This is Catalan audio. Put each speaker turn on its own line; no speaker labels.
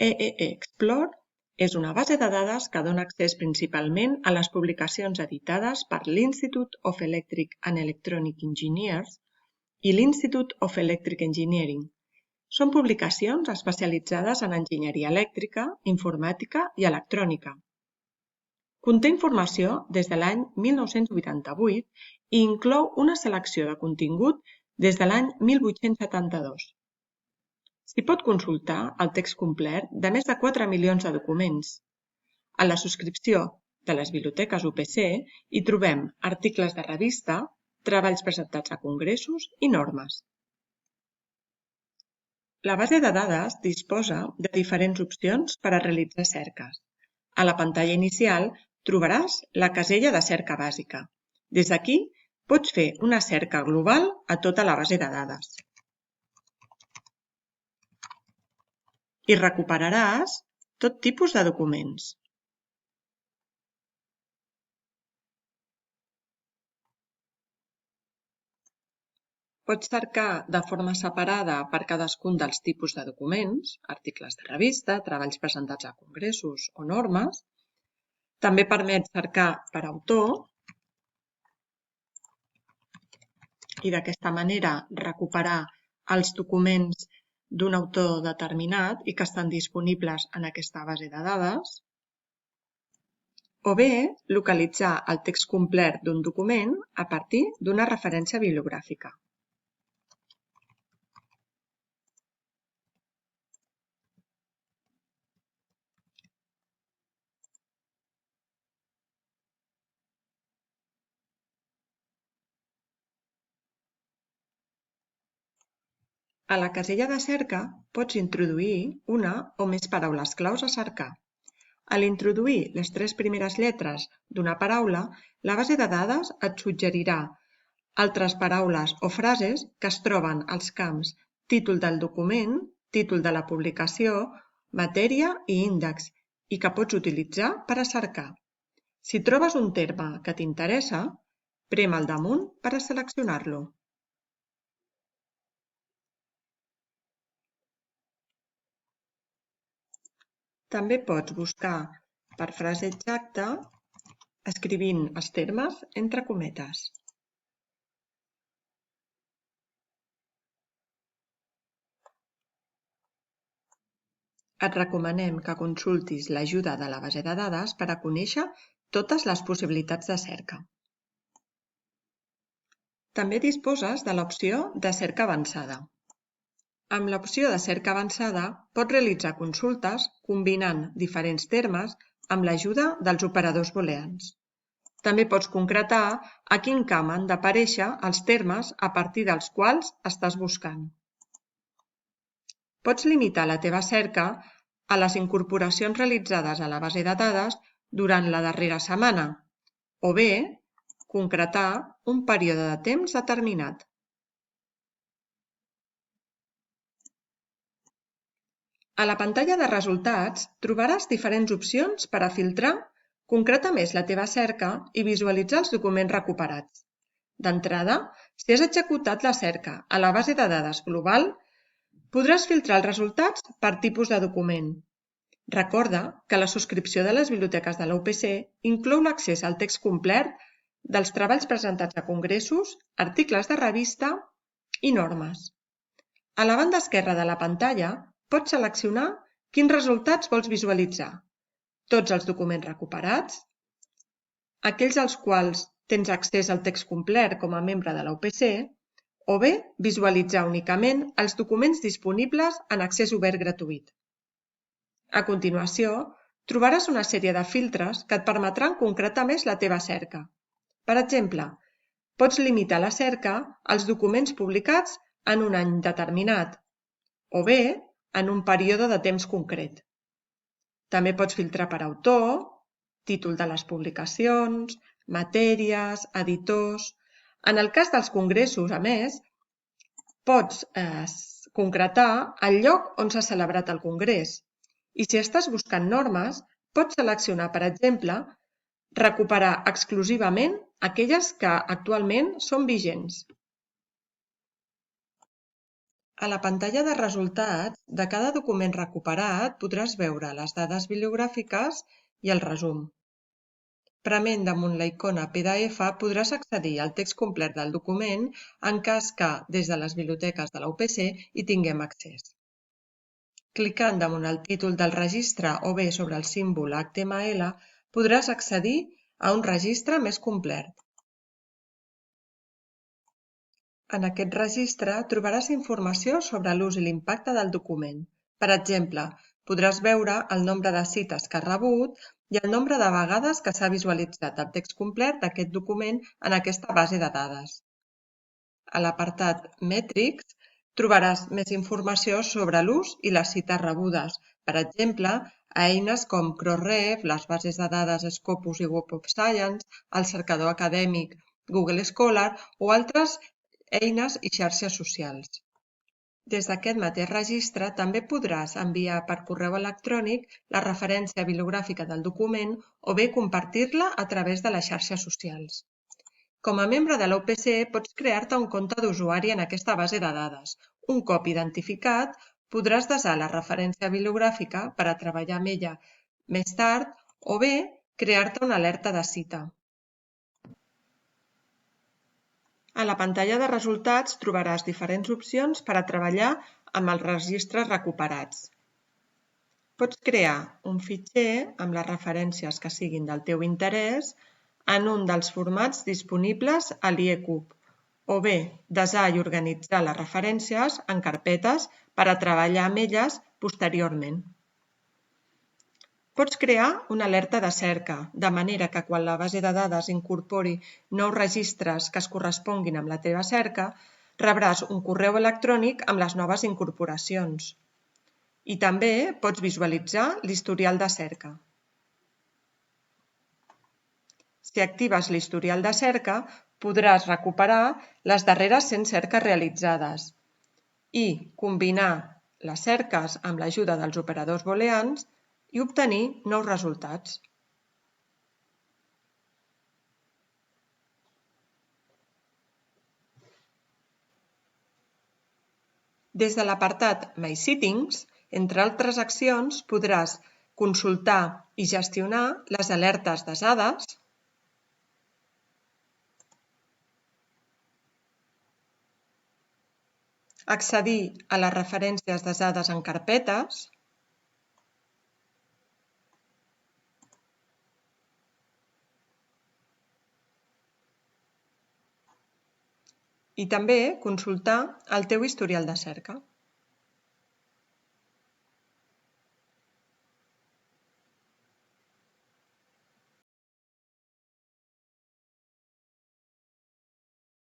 EEExplore és una base de dades que dona accés principalment a les publicacions editades per l'Institute of Electric and Electronic Engineers i l'Institute of Electric Engineering. Són publicacions especialitzades en enginyeria elèctrica, informàtica i electrònica. Conté informació des de l'any 1988 i inclou una selecció de contingut des de l'any 1872. S'hi pot consultar el text complet de més de 4 milions de documents. A la subscripció de les biblioteques UPC hi trobem articles de revista, treballs presentats a congressos i normes. La base de dades disposa de diferents opcions per a realitzar cerques. A la pantalla inicial trobaràs la casella de cerca bàsica. Des d'aquí pots fer una cerca global a tota la base de dades. I recuperaràs tot tipus de documents. Pots cercar de forma separada per cadascun dels tipus de documents, articles de revista, treballs presentats a congressos o normes. També permet cercar per autor i d'aquesta manera recuperar els documents d'un autor determinat i que estan disponibles en aquesta base de dades, o bé localitzar el text complet d'un document a partir d'una referència bibliogràfica. A la casella de cerca pots introduir una o més paraules claus a cercar. A l'introduir les 3 primeres lletres d'una paraula, la base de dades et suggerirà altres paraules o frases que es troben als camps títol del document, títol de la publicació, matèria i índex i que pots utilitzar per a cercar. Si trobes un terme que t'interessa, prem al damunt per a seleccionar-lo. També pots buscar per frase exacta escrivint els termes entre cometes. Et recomanem que consultis l'ajuda de la base de dades per a conèixer totes les possibilitats de cerca. També disposes de l'opció de cerca avançada. Amb l'opció de cerca avançada pots realitzar consultes combinant diferents termes amb l'ajuda dels operadors booleans. També pots concretar a quin camp han d'aparèixer els termes a partir dels quals estàs buscant. Pots limitar la teva cerca a les incorporacions realitzades a la base de dades durant la darrera setmana, o bé concretar un període de temps determinat. A la pantalla de resultats trobaràs diferents opcions per a filtrar, concretar més la teva cerca i visualitzar els documents recuperats. D'entrada, si has executat la cerca a la base de dades global, podràs filtrar els resultats per tipus de document. Recorda que la subscripció de les biblioteques de la UPC inclou l'accés al text complet dels treballs presentats a congressos, articles de revista i normes. A la banda esquerra de la pantalla pots seleccionar quins resultats vols visualitzar. Tots els documents recuperats, aquells als quals tens accés al text complet com a membre de la UPC, o bé visualitzar únicament els documents disponibles en accés obert gratuït. A continuació, trobaràs una sèrie de filtres que et permetran concretar més la teva cerca. Per exemple, pots limitar la cerca als documents publicats en un any determinat, o bé en un període de temps concret. També pots filtrar per autor, títol de les publicacions, matèries, editors. En el cas dels congressos, a més, pots concretar el lloc on s'ha celebrat el congrés. I si estàs buscant normes, pots seleccionar, per exemple, recuperar exclusivament aquelles que actualment són vigents. A la pantalla de resultats de cada document recuperat podràs veure les dades bibliogràfiques i el resum. Prement damunt la icona PDF podràs accedir al text complet del document en cas que, des de les biblioteques de la UPC, hi tinguem accés. Clicant damunt el títol del registre o bé sobre el símbol HTML podràs accedir a un registre més complet. En aquest registre trobaràs informació sobre l'ús i l'impacte del document. Per exemple, podràs veure el nombre de cites que ha rebut i el nombre de vegades que s'ha visualitzat el text complet d'aquest document en aquesta base de dades. A l'apartat Mètrics trobaràs més informació sobre l'ús i les cites rebudes, per exemple, a eines com Crossref, les bases de dades Scopus i Web of Science, el cercador acadèmic Google Scholar o altres eines i xarxes socials. Des d'aquest mateix registre també podràs enviar per correu electrònic la referència bibliogràfica del document o bé compartir-la a través de les xarxes socials. Com a membre de la UPC pots crear-te un compte d'usuari en aquesta base de dades. Un cop identificat, podràs desar la referència bibliogràfica per a treballar amb ella més tard o bé crear-te una alerta de cita. A la pantalla de resultats trobaràs diferents opcions per a treballar amb els registres recuperats. Pots crear un fitxer amb les referències que siguin del teu interès en un dels formats disponibles a l'IECUB, o bé desar i organitzar les referències en carpetes per a treballar amb elles posteriorment. Pots crear una alerta de cerca, de manera que quan la base de dades incorpori nous registres que es corresponguin amb la teva cerca, rebràs un correu electrònic amb les noves incorporacions. I també pots visualitzar l'historial de cerca. Si actives l'historial de cerca, podràs recuperar les darreres 100 cerques realitzades i combinar les cerques amb l'ajuda dels operadors booleans i obtenir nous resultats. Des de l'apartat My Settings, entre altres accions, podràs consultar i gestionar les alertes desades, accedir a les referències desades en carpetes, i també consultar el teu historial de cerca.